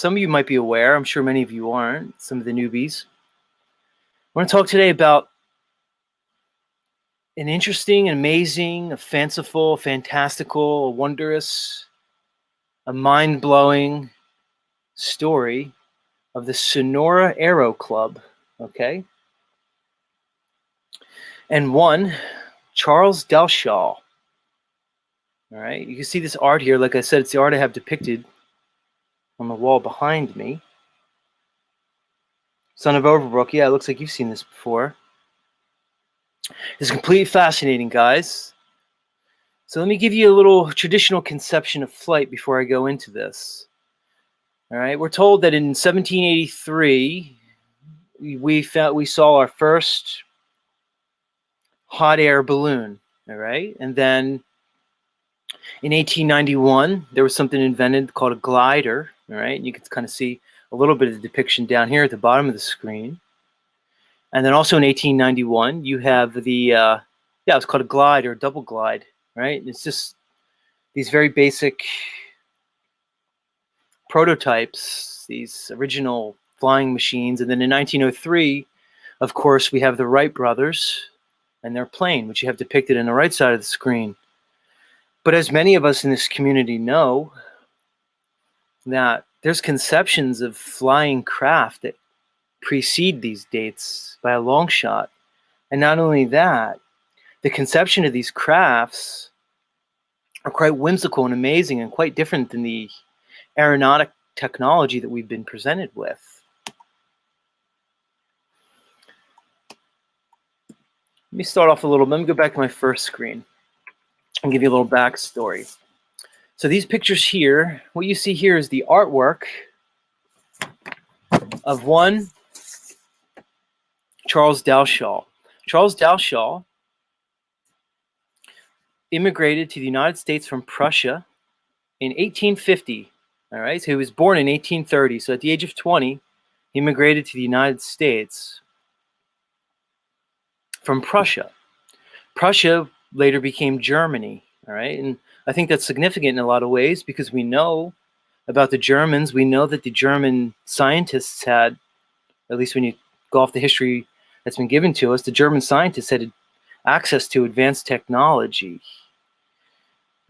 some of you might be aware, I'm sure many of you aren't, some of the newbies. I want to talk today about an interesting, amazing, a fanciful, a fantastical, a wondrous, a mind-blowing story of the Sonora Aero Club, okay? And one, Charles Dalshaw. All right, you can see this art here. Like I said, it's the art I have depicted on the wall behind me. Son of Overbrook, yeah, it looks like you've seen this before. It's completely fascinating, guys. So let me give you a little traditional conception of flight before I go into this. All right, we're told that in 1783, we saw our first hot air balloon, all right? And then in 1891, there was something invented called a glider, all right? And you can kind of see a little bit of the depiction down here at the bottom of the screen. And then also in 1891, you have the, it's called a glide or a double glide, right? And it's just these very basic prototypes, these original flying machines. And then in 1903, of course, we have the Wright brothers and their plane, which you have depicted on the right side of the screen. But as many of us in this community know, that there's conceptions of flying craft that precede these dates by a long shot. And not only that, the conception of these crafts are quite whimsical and amazing and quite different than the aeronautic technology that we've been presented with. Let me start off a little. Let me go back to my first screen and give you a little backstory. So these pictures here, what you see here is the artwork of one Charles Dalshaw. Charles Dalshaw immigrated to the United States from Prussia in 1850. All right, so he was born in 1830. So at the age of 20, he immigrated to the United States from Prussia. Prussia later became Germany. All right, and I think that's significant in a lot of ways because we know about the Germans. We know that the German scientists had, at least when you go off the history that's been given to us, the German scientists had access to advanced technology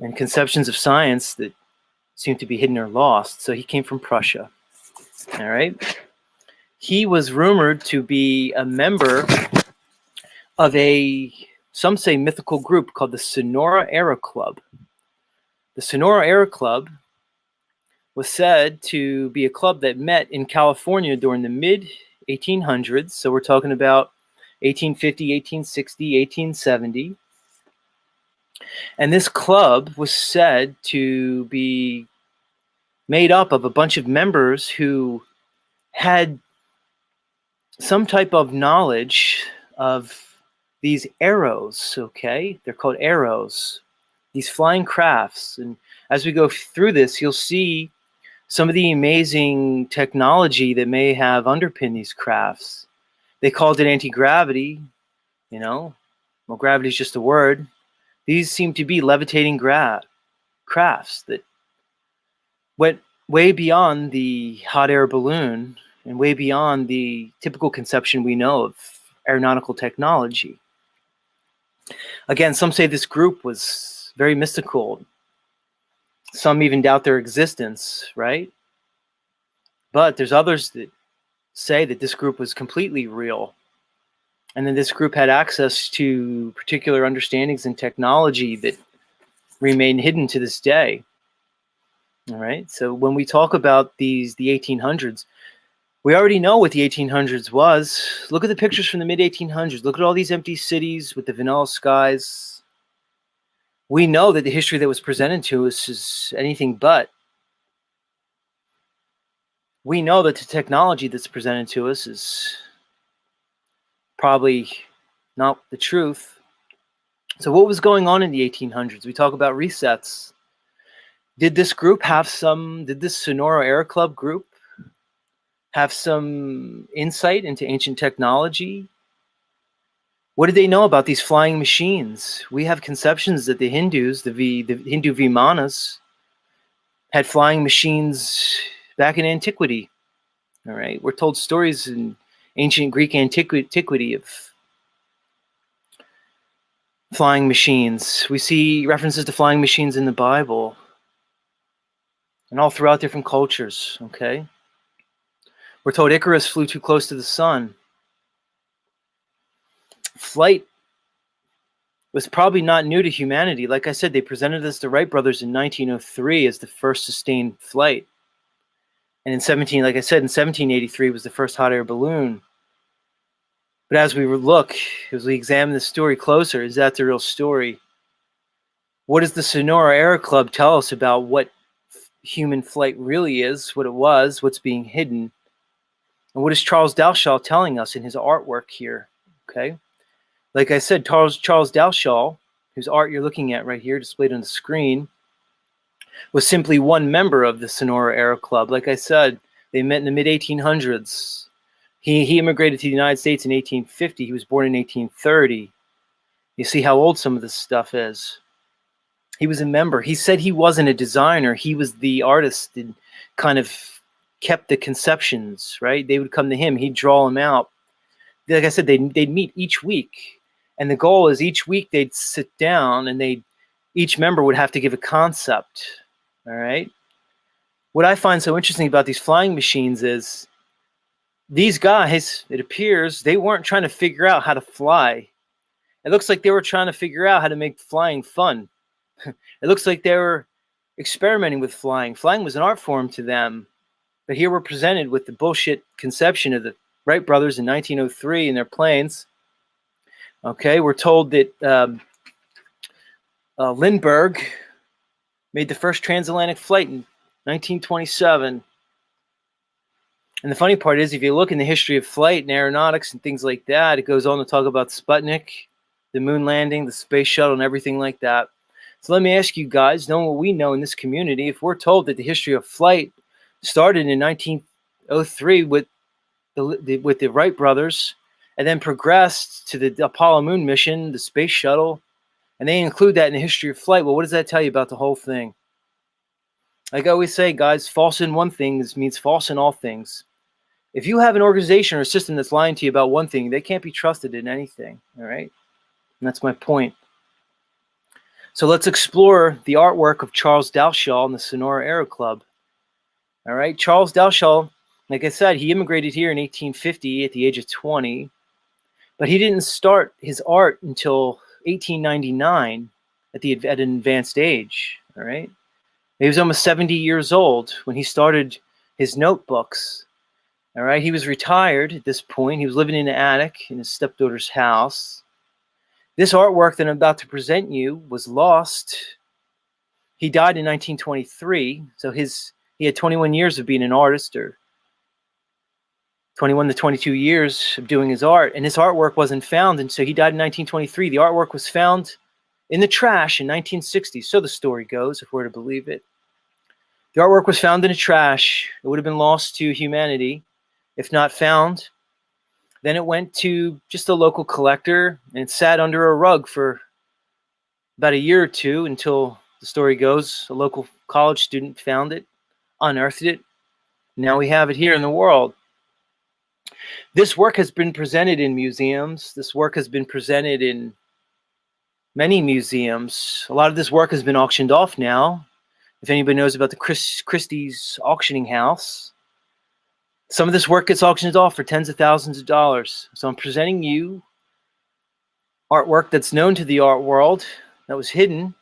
and conceptions of science that seem to be hidden or lost. So he came from Prussia. All right. He was rumored to be a member of some say mythical group called the Sonora Aero Club. The Sonora Aero Club was said to be a club that met in California during the mid-1800s. So we're talking about 1850, 1860, 1870. And this club was said to be made up of a bunch of members who had some type of knowledge of these arrows, okay? They're called arrows, these flying crafts. And as we go through this, you'll see some of the amazing technology that may have underpinned these crafts. They called it anti-gravity, well, gravity is just a word. These seem to be levitating crafts that went way beyond the hot air balloon and way beyond the typical conception we know of aeronautical technology. Again, some say this group was very mystical. Some even doubt their existence, right? But there's others that say that this group was completely real. And then this group had access to particular understandings and technology that remain hidden to this day. All right. So when we talk about the 1800s, we already know what the 1800s was. Look at the pictures from the mid-1800s. Look at all these empty cities with the vanilla skies. We know that the history that was presented to us is anything but. We know that the technology that's presented to us is probably not the truth. So what was going on in the 1800s? We talk about resets. Did this Sonora Aero Club group have some insight into ancient technology? What did they know about these flying machines? We have conceptions that the Hindus, the Hindu Vimanas, had flying machines back in antiquity. All right, we're told stories in ancient Greek antiquity of flying machines. We see references to flying machines in the Bible and all throughout different cultures. Okay, we're told Icarus flew too close to the sun. Flight was probably not new to humanity. Like I said, they presented us the Wright brothers in 1903 as the first sustained flight. And in 1783 was the first hot air balloon. But as we look, as we examine the story closer, is that the real story? What does the Sonora Aero Club tell us about what human flight really is, what it was, what's being hidden? And what is Charles Dalshaw telling us in his artwork here? Okay. Like I said, Charles Dalshaw, whose art you're looking at right here displayed on the screen, was simply one member of the Sonora Aero Club. Like I said, they met in the mid-1800s. He immigrated to the United States in 1850. He was born in 1830. You see how old some of this stuff is. He was a member. He said he wasn't a designer. He was the artist and kind of kept the conceptions, right? They would come to him. He'd draw them out. Like I said, they'd meet each week. And the goal is each week they'd sit down and each member would have to give a concept, all right? What I find so interesting about these flying machines is these guys, it appears, they weren't trying to figure out how to fly. It looks like they were trying to figure out how to make flying fun. It looks like they were experimenting with flying. Flying was an art form to them. But here we're presented with the bullshit conception of the Wright brothers in 1903 in their planes. Okay, we're told that Lindbergh made the first transatlantic flight in 1927. And the funny part is, if you look in the history of flight and aeronautics and things like that, it goes on to talk about Sputnik, the moon landing, the space shuttle, and everything like that. So let me ask you guys, knowing what we know in this community, if we're told that the history of flight started in 1903 with the Wright brothers, and then progressed to the Apollo moon mission, the space shuttle, and they include that in the history of flight, well, what does that tell you about the whole thing? Like I always say, guys, false in one thing means false in all things. If you have an organization or a system that's lying to you about one thing, they can't be trusted in anything, all right? And that's my point. So let's explore the artwork of Charles Dalshaw and the Sonora Aero Club. All right, Charles Dalshaw, like I said, he immigrated here in 1850 at the age of 20, but he didn't start his art until 1899 at an advanced age, all right? He was almost 70 years old when he started his notebooks, all right? He was retired at this point. He was living in an attic in his stepdaughter's house. This artwork that I'm about to present you was lost. He died in 1923, so he had 21 years of being an artist, or 21 to 22 years of doing his art, and his artwork wasn't found, and so he died in 1923. The artwork was found in the trash in 1960, so the story goes, if we're to believe it. The artwork was found in the trash. It would have been lost to humanity if not found. Then it went to just a local collector, and it sat under a rug for about a year or two until, the story goes, a local college student found it, unearthed it. Now we have it here in the world. This work has been presented in museums. This work has been presented in many museums. A lot of this work has been auctioned off now. If anybody knows about the Christie's auctioning house, some of this work gets auctioned off for tens of thousands of dollars. So I'm presenting you artwork that's known to the art world, that was hidden,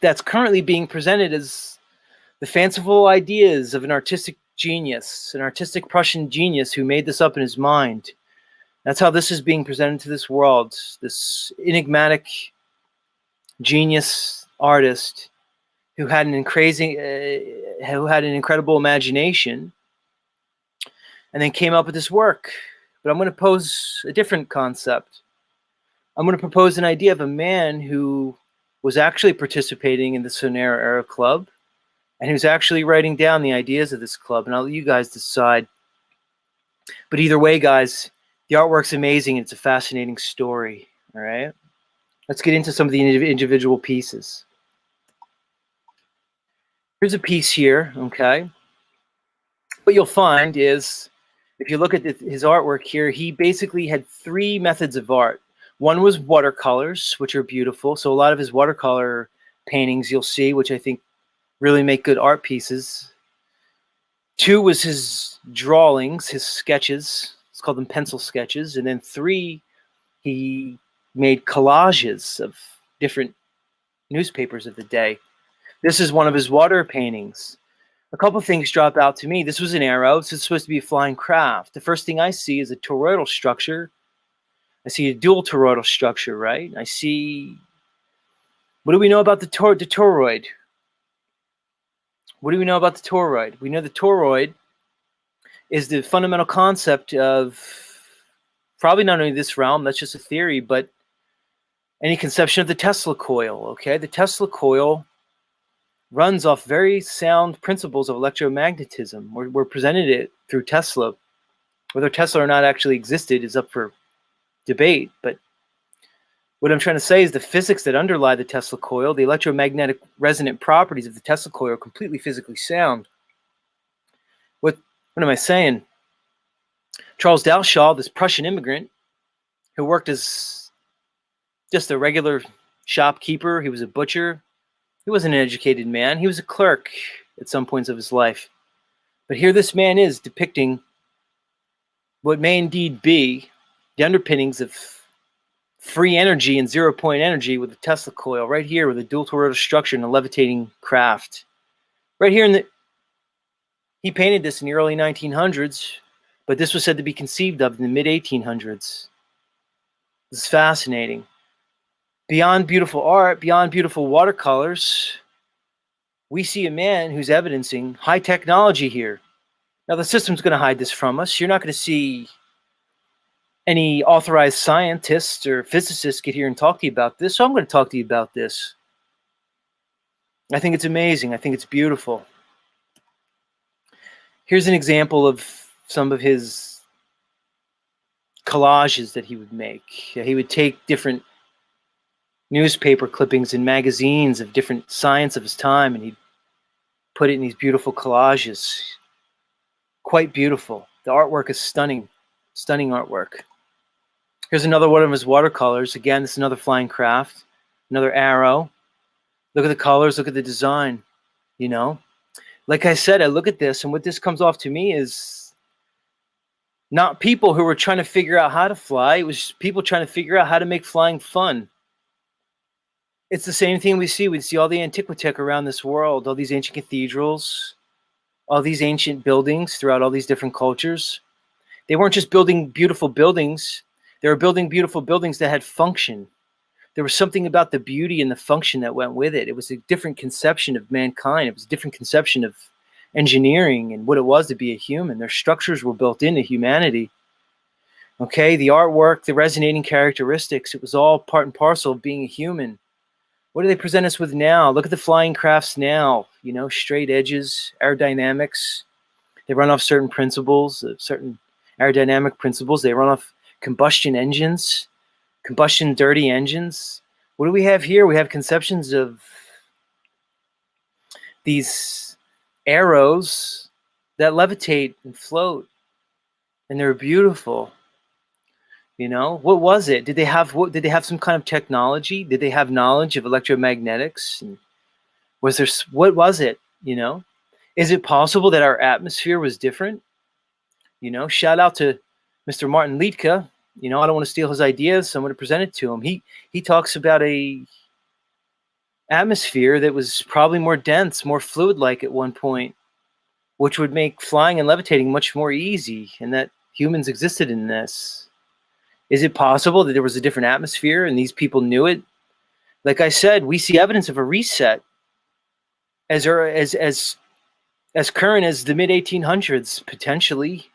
that's currently being presented as the fanciful ideas of an artistic genius, an artistic Prussian genius who made this up in his mind. That's how this is being presented to this world, this enigmatic genius artist who had an incredible imagination, and then came up with this work. But I'm going to pose a different concept. I'm going to propose an idea of a man who was actually participating in the Sonora Aero Club, and who's actually writing down the ideas of this club, and I'll let you guys decide. But either way, guys, the artwork's amazing, and it's a fascinating story, all right? Let's get into some of the individual pieces. Here's a piece here, okay? what you'll find is, if you look at his artwork here, he basically had three methods of art. One was watercolors, which are beautiful. So a lot of his watercolor paintings you'll see, which I think really make good art pieces. Two was his drawings, his sketches. Let's call them pencil sketches. And then three, he made collages of different newspapers of the day. This is one of his water paintings. A couple things drop out to me. This was an Aero. This is supposed to be a flying craft. The first thing I see is a toroidal structure. I see a dual toroidal structure, right? I see... What do we know about the toroid? What do we know about the toroid? We know the toroid is the fundamental concept of probably not only this realm, that's just a theory, but any conception of the Tesla coil, okay? The Tesla coil runs off very sound principles of electromagnetism. We're presented it through Tesla. Whether Tesla or not actually existed is up for debate, but what I'm trying to say is the physics that underlie the Tesla coil, the electromagnetic resonant properties of the Tesla coil are completely physically sound. What am I saying? Charles Dalshaw, this Prussian immigrant who worked as just a regular shopkeeper, he was a butcher. He wasn't an educated man. He was a clerk at some points of his life. But here this man is depicting what may indeed be the underpinnings of free energy and zero-point energy with the Tesla coil right here with a dual toroidal structure and a levitating craft. Right here he painted this in the early 1900s, but this was said to be conceived of in the mid-1800s. This is fascinating. Beyond beautiful art, beyond beautiful watercolors, we see a man who's evidencing high technology here. Now, the system's going to hide this from us. You're not going to see any authorized scientists or physicists get here and talk to you about this, so I'm going to talk to you about this. I think it's amazing. I think it's beautiful. Here's an example of some of his collages that he would make. He would take different newspaper clippings and magazines of different science of his time, and he'd put it in these beautiful collages. Quite beautiful. The artwork is stunning. Stunning artwork. Here's another one of his watercolors. Again, this is another flying craft. Another Aero. Look at the colors. Look at the design. You know? Like I said, I look at this, and what this comes off to me is not people who were trying to figure out how to fly. It was people trying to figure out how to make flying fun. It's the same thing we see. We see all the antiquitech around this world, all these ancient cathedrals, all these ancient buildings throughout all these different cultures. They weren't just building beautiful buildings. They were building beautiful buildings that had function. There was something about the beauty and the function that went with it. It was a different conception of mankind. It was a different conception of engineering and what it was to be a human. Their structures were built into humanity. Okay, the artwork, the resonating characteristics, it was all part and parcel of being a human. What do they present us with now? Look at the flying crafts now. You know, straight edges, aerodynamics. They run off certain principles, certain aerodynamic principles. They run off combustion engines, combustion dirty engines. What do we have here? We have conceptions of these arrows that levitate and float, and they're beautiful. You know, what was it? Did they have some kind of technology? Did they have knowledge of electromagnetics? And what was it? You know, is it possible that our atmosphere was different? You know, shout out to Mr. Martin Liedtke. You know, I don't want to steal his ideas, so I'm going to present it to him. He talks about a atmosphere that was probably more dense, more fluid-like at one point, which would make flying and levitating much more easy, and that humans existed in this. Is it possible that there was a different atmosphere and these people knew it? Like I said, we see evidence of a reset as current as the mid-1800s, potentially.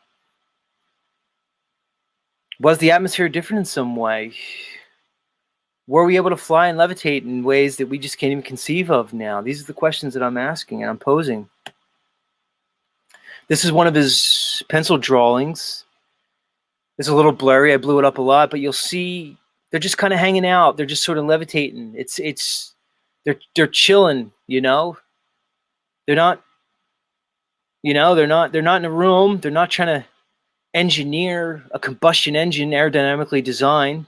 Was the atmosphere different in some way? Were we able to fly and levitate in ways that we just can't even conceive of now? These are the questions that I'm asking and I'm posing. This is one of his pencil drawings. It's a little blurry. I blew it up a lot, but you'll see they're just kind of hanging out. They're just sort of levitating. They're chilling, you know? They're not You know, they're not in a room. They're not trying to engineer a combustion engine aerodynamically designed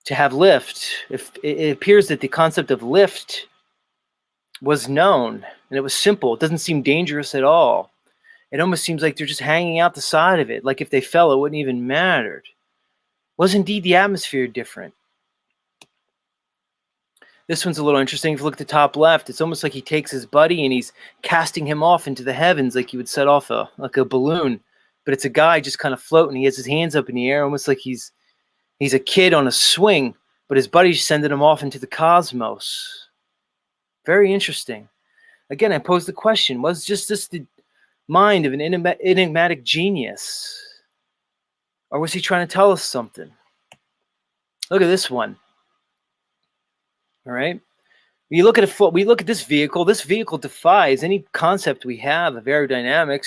to have lift. If it appears that the concept of lift was known and it was simple, it doesn't seem dangerous at all. It almost seems like they're just hanging out the side of it. Like if they fell, it wouldn't even matter. Was indeed the atmosphere different? This one's a little interesting. If you look at the top left, it's almost like he takes his buddy and he's casting him off into the heavens like you would set off a balloon. But it's a guy just kind of floating. He has his hands up in the air, almost like he's a kid on a swing, but his buddy's sending him off into the cosmos. Very interesting. Again, I posed the question, was just this the mind of an enigmatic genius? Or was he trying to tell us something? Look at this one. All right. We look at this vehicle. This vehicle defies any concept we have of aerodynamics,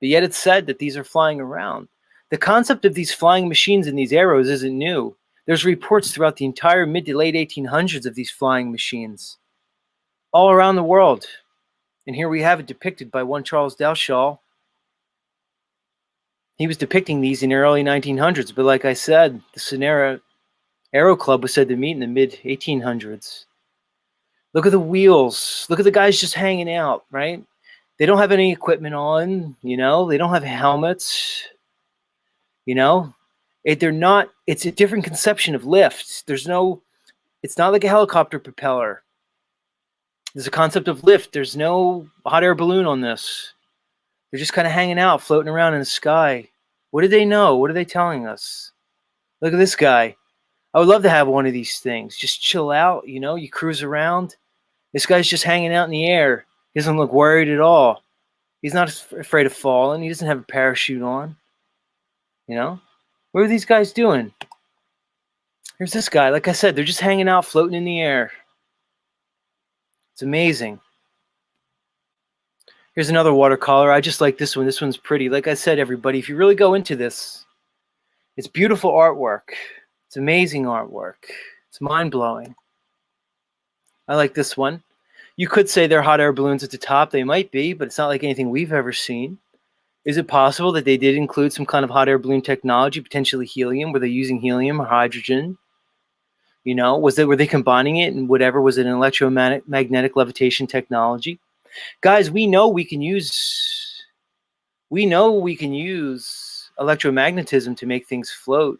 but yet it's said that these are flying around. The concept of these flying machines and these Aeros isn't new. There's reports throughout the entire mid to late 1800s of these flying machines all around the world. And here we have it depicted by one Charles Dalshaw. He was depicting these in the early 1900s, but like I said, the Sonora Aero Club was said to meet in the mid 1800s. Look at the wheels. Look at the guys just hanging out, right? They don't have any equipment on, you know, they don't have helmets, you know. It's a different conception of lift. It's not like a helicopter propeller. There's a concept of lift. There's no hot air balloon on this. They're just kind of hanging out, floating around in the sky. What do they know? What are they telling us? Look at this guy. I would love to have one of these things. Just chill out, you know, you cruise around. This guy's just hanging out in the air. He doesn't look worried at all. He's not afraid of falling. He doesn't have a parachute on. You know? What are these guys doing? Here's this guy. Like I said, they're just hanging out, floating in the air. It's amazing. Here's another watercolor. I just like this one. This one's pretty. Like I said, everybody, if you really go into this, it's beautiful artwork. It's amazing artwork. It's mind-blowing. I like this one. You could say they're hot air balloons at the top. They might be, but it's not like anything we've ever seen. Is it possible that they did include some kind of hot air balloon technology, potentially helium? Were they using helium or hydrogen? You know, were they combining it and whatever? Was it an electromagnetic levitation technology? Guys, we know we can use electromagnetism to make things float.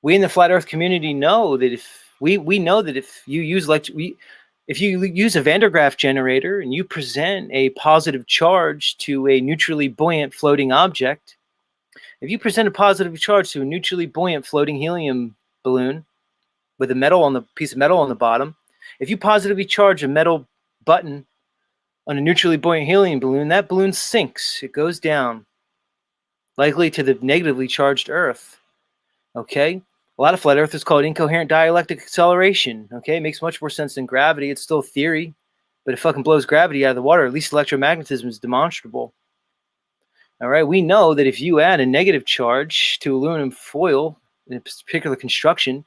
We in the flat Earth community know that if you use a Van der Graaf generator and you present a positive charge to a neutrally buoyant floating object, if you present a positive charge to a neutrally buoyant floating helium balloon with a piece of metal on the bottom, if you positively charge a metal button on a neutrally buoyant helium balloon, that balloon sinks. It goes down, likely to the negatively charged Earth. Okay? A lot of flat earthers call it incoherent dielectric acceleration. Okay? It makes much more sense than gravity. It's still theory, but it fucking blows gravity out of the water. At least electromagnetism is demonstrable. All right? We know that if you add a negative charge to aluminum foil in a particular construction,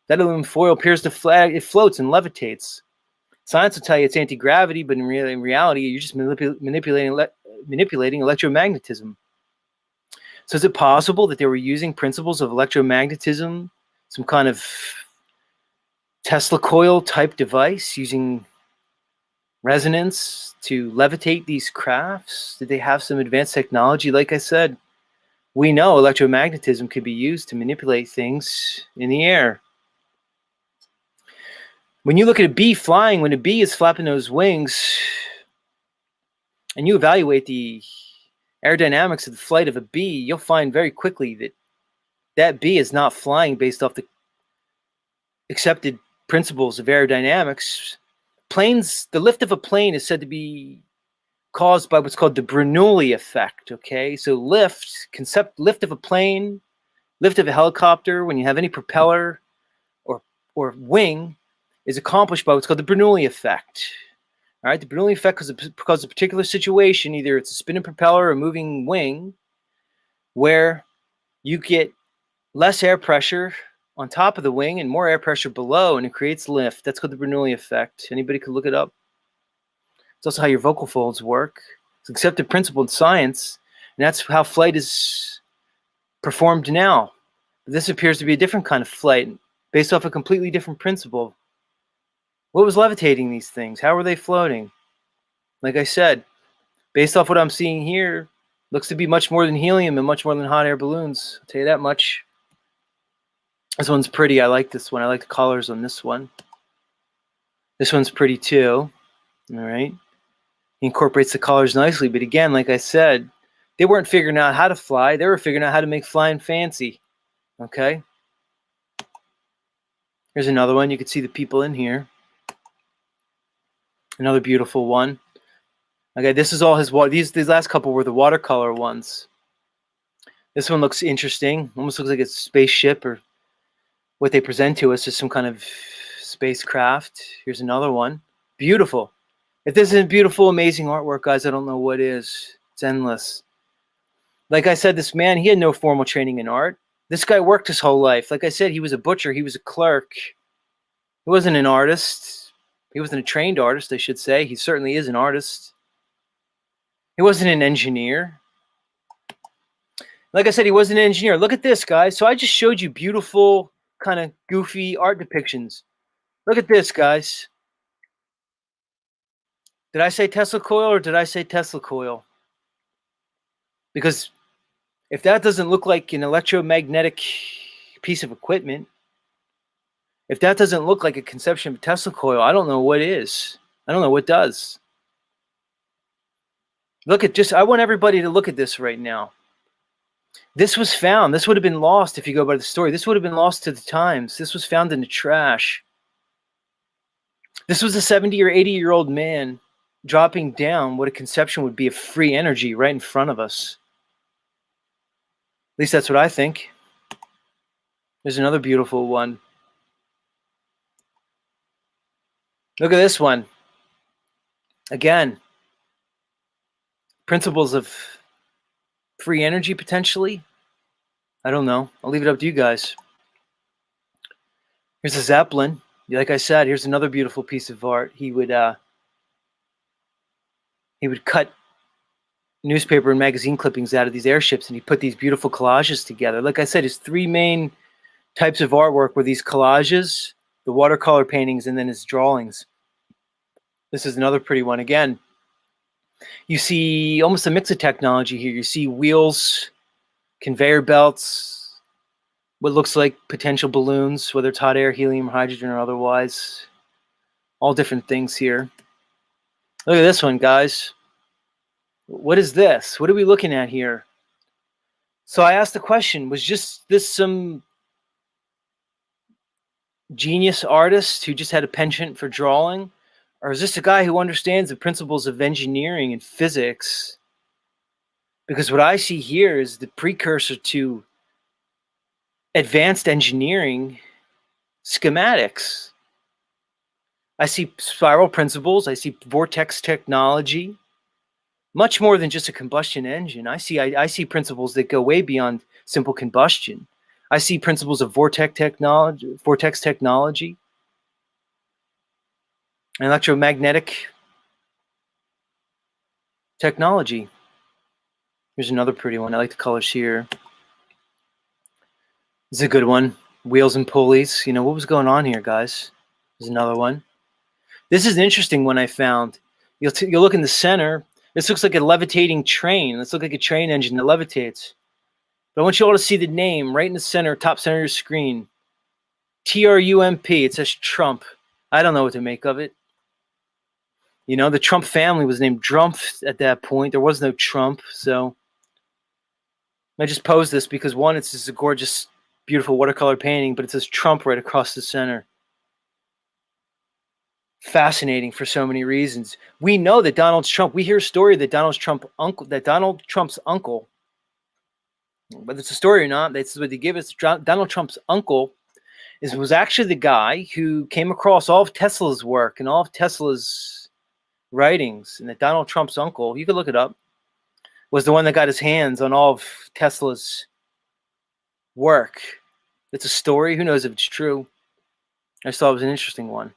that aluminum foil appears to it floats and levitates. Science will tell you it's anti-gravity, but in reality, you're just manipulating electromagnetism. So is it possible that they were using principles of electromagnetism, some kind of Tesla coil type device using resonance to levitate these crafts? Did they have some advanced technology? Like I said, we know electromagnetism could be used to manipulate things in the air. When you look at a bee flying, when a bee is flapping those wings, and you evaluate the aerodynamics of the flight of a bee, you'll find very quickly that that bee is not flying based off the accepted principles of aerodynamics. The lift of a plane is said to be caused by what's called the Bernoulli effect. Okay, so lift of a plane, lift of a helicopter, when you have any propeller or wing, is accomplished by what's called the Bernoulli effect. All right, the Bernoulli effect causes a particular situation, either it's a spinning propeller or a moving wing, where you get less air pressure on top of the wing and more air pressure below, and it creates lift. That's called the Bernoulli effect. Anybody could look it up. It's It's also how your vocal folds work. It's an accepted principle in science, and that's how flight is performed now. But this appears to be a different kind of flight, based off a completely different principle. What was levitating these things? How were they floating? Like I said, based off what I'm seeing here, looks to be much more than helium and much more than hot air balloons. I'll tell you that much. This one's pretty. I like this one. I like the colors on this one. This one's pretty too. All right. He incorporates the colors nicely. But again, like I said, they weren't figuring out how to fly. They were figuring out how to make flying fancy. Okay. Here's another one. You can see the people in here. Another beautiful one. Okay, this is all his these last couple were the watercolor ones. This one looks interesting. Almost looks like a spaceship, or what they present to us is some kind of spacecraft. Here's another one. Beautiful. If this isn't beautiful, amazing artwork, guys, I don't know what is. It's endless. Like I said, this man, he had no formal training in art. This guy worked his whole life. Like I said, he was a butcher. He was a clerk. He wasn't an artist. He wasn't a trained artist, I should say. He certainly is an artist. He wasn't an engineer. Like I said, he wasn't an engineer. Look at this, guys. So I just showed you beautiful, kind of goofy art depictions. Look at this, guys. Did I say Tesla coil or did I say Tesla coil? Because if that doesn't look like an electromagnetic piece of equipment, if that doesn't look like a conception of Tesla coil, I don't know what is. I don't know what does. Look at I want everybody to look at this right now. This was found. This would have been lost if you go by the story. This would have been lost to the times. This was found in the trash. This was a 70 or 80-year-old man dropping down what a conception would be of free energy right in front of us. At least that's what I think. There's another beautiful one. Look at this one. Again, principles of free energy potentially. I don't know. I'll leave it up to you guys. Here's a Zeppelin. Like I said, here's another beautiful piece of art. He would cut newspaper and magazine clippings out of these airships, and he put these beautiful collages together. Like I said, his three main types of artwork were these collages, the watercolor paintings, and then his drawings. This is another pretty one. Again, you see almost a mix of technology here. You see wheels, conveyor belts, what looks like potential balloons, whether it's hot air, helium, hydrogen, or otherwise. All different things here. Look at this one, guys. What is this? What are we looking at here? So I asked the question, was just this some genius artist who just had a penchant for drawing? Or is this a guy who understands the principles of engineering and physics? Because what I see here is the precursor to advanced engineering schematics. I see spiral principles. I see vortex technology. Much more than just a combustion engine. I see principles that go way beyond simple combustion. I see principles of vortex technology, and electromagnetic technology. Here's another pretty one. I like the colors here. This is a good one. Wheels and pulleys. You know, what was going on here, guys? There's another one. This is an interesting one I found. You'll look in the center. This looks like a levitating train. This looks like a train engine that levitates. But I want you all to see the name right in the center, top center of your screen. Trump. It says Trump. I don't know what to make of it. You know, the Trump family was named Trump at that point. There was no Trump. So I just posed this because, one, it's just a gorgeous, beautiful watercolor painting, but it says Trump right across the center. Fascinating for so many reasons. We know that Donald Trump, we hear a story that Donald Trump's uncle, whether it's a story or not, that's what they give us. Donald Trump's uncle was actually the guy who came across all of Tesla's work and all of Tesla's writings, and that Donald Trump's uncle, you can look it up, was the one that got his hands on all of Tesla's work. It's a story. Who knows if it's true? I just thought it was an interesting one.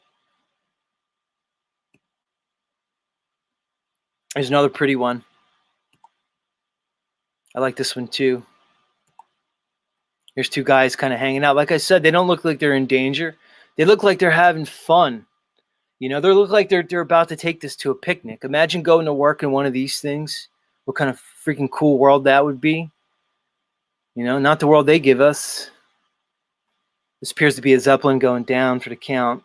There's another pretty one. I like this one too. There's two guys kind of hanging out. Like I said, they don't look like they're in danger. They look like they're having fun. They look like they're about to take this to a picnic. Imagine going to work in one of these things. What kind of freaking cool world that would be. Not the world they give us. This appears to be a Zeppelin going down for the count.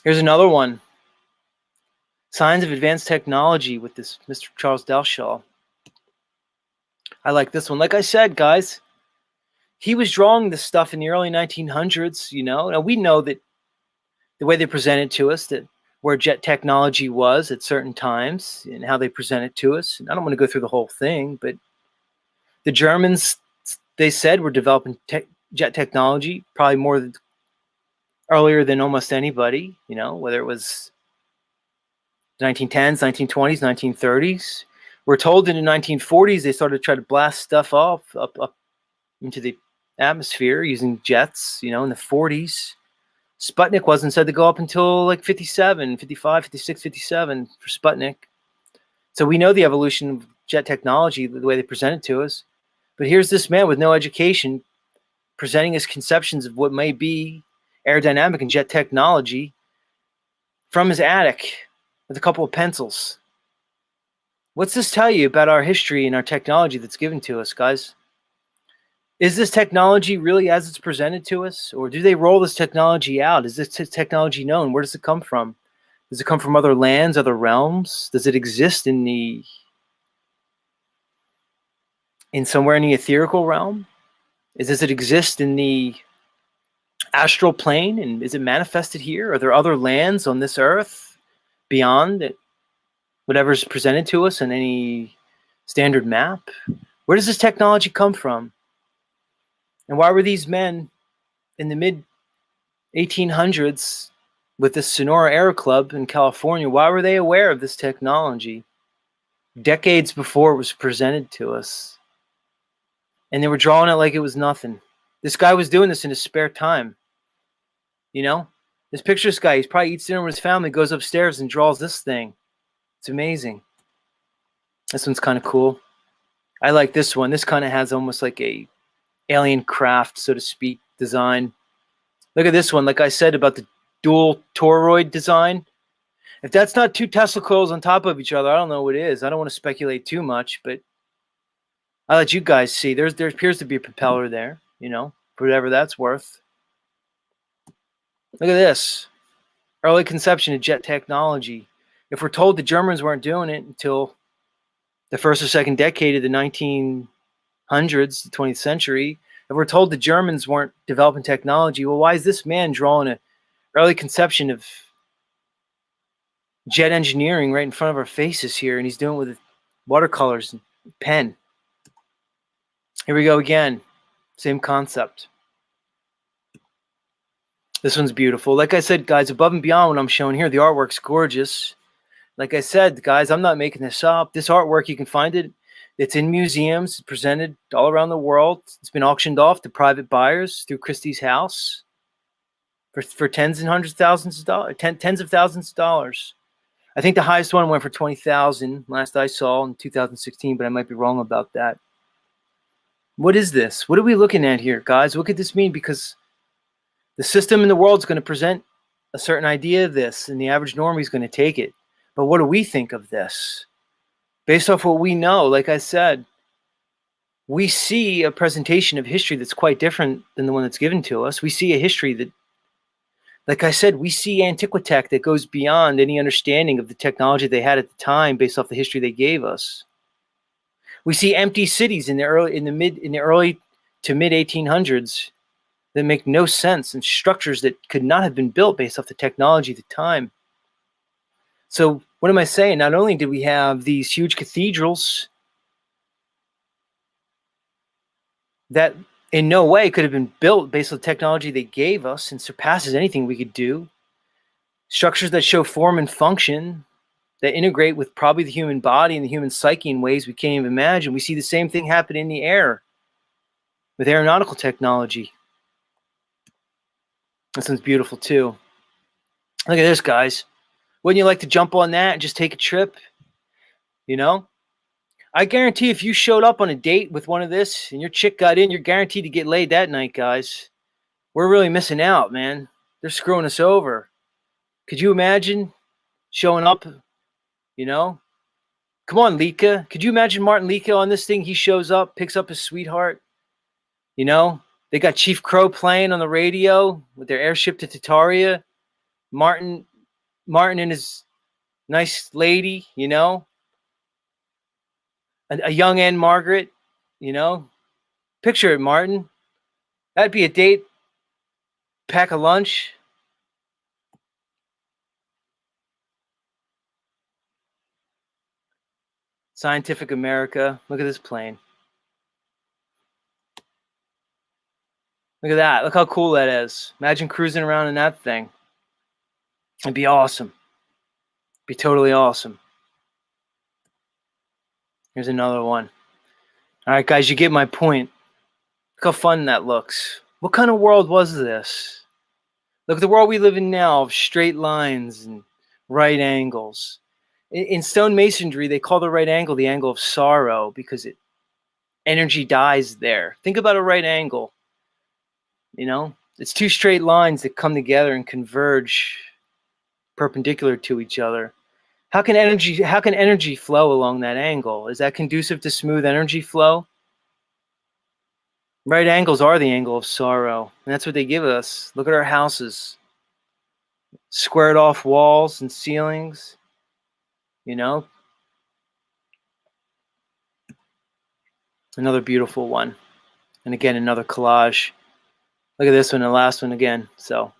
Here's another one. Signs of advanced technology with this Mr. Charles Delshaw. I like this one. Like I said, guys, he was drawing this stuff in the early 1900s. Now we know that the way they present it to us, that where jet technology was at certain times and how they present it to us. And I don't want to go through the whole thing, but the Germans, they said, were developing jet technology probably more earlier than almost anybody, whether it was 1910s, 1920s, 1930s. We're told in the 1940s they started to try to blast stuff up into the atmosphere using jets, in the 40s. Sputnik wasn't said to go up until like 57, 55, 56, 57 for Sputnik. So we know the evolution of jet technology, the way they present it to us. But here's this man with no education presenting his conceptions of what may be aerodynamic and jet technology from his attic with a couple of pencils. What's this tell you about our history and our technology that's given to us, guys? Is this technology really as it's presented to us? Or do they roll this technology out? Is this technology known? Where does it come from? Does it come from other lands, other realms? Does it exist in somewhere in the etherical realm? Does it exist in the astral plane? And is it manifested here? Are there other lands on this earth beyond it? Whatever's presented to us in any standard map? Where does this technology come from? And why were these men in the mid 1800s with the Sonora Aero Club in California, why were they aware of this technology decades before it was presented to us? And they were drawing it like it was nothing. This guy was doing this in his spare time. This picture this guy, he probably eats dinner with his family, goes upstairs and draws this thing. It's amazing. This one's kind of cool. I like this one. This kind of has almost like a alien craft, so to speak, design. Look at this one. Like I said about the dual toroid design. If that's not two Tesla coils on top of each other, I don't know what it is. I don't want to speculate too much, but I'll let you guys see. There appears to be a propeller there, for whatever that's worth. Look at this. Early conception of jet technology. If we're told the Germans weren't doing it until the first or second decade of the 1900s, the 20th century, if we're told the Germans weren't developing technology, well, why is this man drawing an early conception of jet engineering right in front of our faces here? And he's doing it with watercolors and pen. Here we go again. Same concept. This one's beautiful. Like I said, guys, above and beyond what I'm showing here, the artwork's gorgeous. Like I said, guys, I'm not making this up. This artwork, you can find it. It's in museums, presented all around the world. It's been auctioned off to private buyers through Christie's house for tens of thousands of dollars. I think the highest one went for $20,000 last I saw in 2016, but I might be wrong about that. What is this? What are we looking at here, guys? What could this mean? Because the system in the world is going to present a certain idea of this, and the average normie is going to take it. But what do we think of this? Based off what we know, like I said, we see a presentation of history that's quite different than the one that's given to us. We see a history that, like I said, we see antiquitech that goes beyond any understanding of the technology they had at the time based off the history they gave us. We see empty cities in the early to mid 1800s that make no sense, and structures that could not have been built based off the technology at the time. So what am I saying? Not only did we have these huge cathedrals that in no way could have been built based on the technology they gave us and surpasses anything we could do, structures that show form and function, that integrate with probably the human body and the human psyche in ways we can't even imagine. We see the same thing happen in the air with aeronautical technology. This one's beautiful too. Look at this, guys. Wouldn't you like to jump on that and just take a trip? You know? I guarantee if you showed up on a date with one of this and your chick got in, you're guaranteed to get laid that night, guys. We're really missing out, man. They're screwing us over. Could you imagine showing up, you know? Come on, Lika. Could you imagine Martin Lika on this thing? He shows up, picks up his sweetheart, you know? They got Chief Crow playing on the radio with their airship to Tataria. Martin and his nice lady, you know? A young Anne Margaret, you know? Picture it, Martin. That'd be a date. Pack a lunch. Scientific America. Look at this plane. Look at that. Look how cool that is. Imagine cruising around in that thing. It'd be awesome. Be totally awesome. Here's another one. All right, guys, you get my point. Look how fun that looks. What kind of world was this? Look at the world we live in now of straight lines and right angles. In stonemasonry, they call the right angle the angle of sorrow because energy dies there. Think about a right angle. You know, it's two straight lines that come together and converge perpendicular to each other. How can energy flow along that angle? Is that conducive to smooth energy flow? Right angles are the angle of sorrow, and that's what they give us. Look at our houses. Squared off walls and ceilings, you know? Another beautiful one. And again, another collage. Look at this one, the last one again. So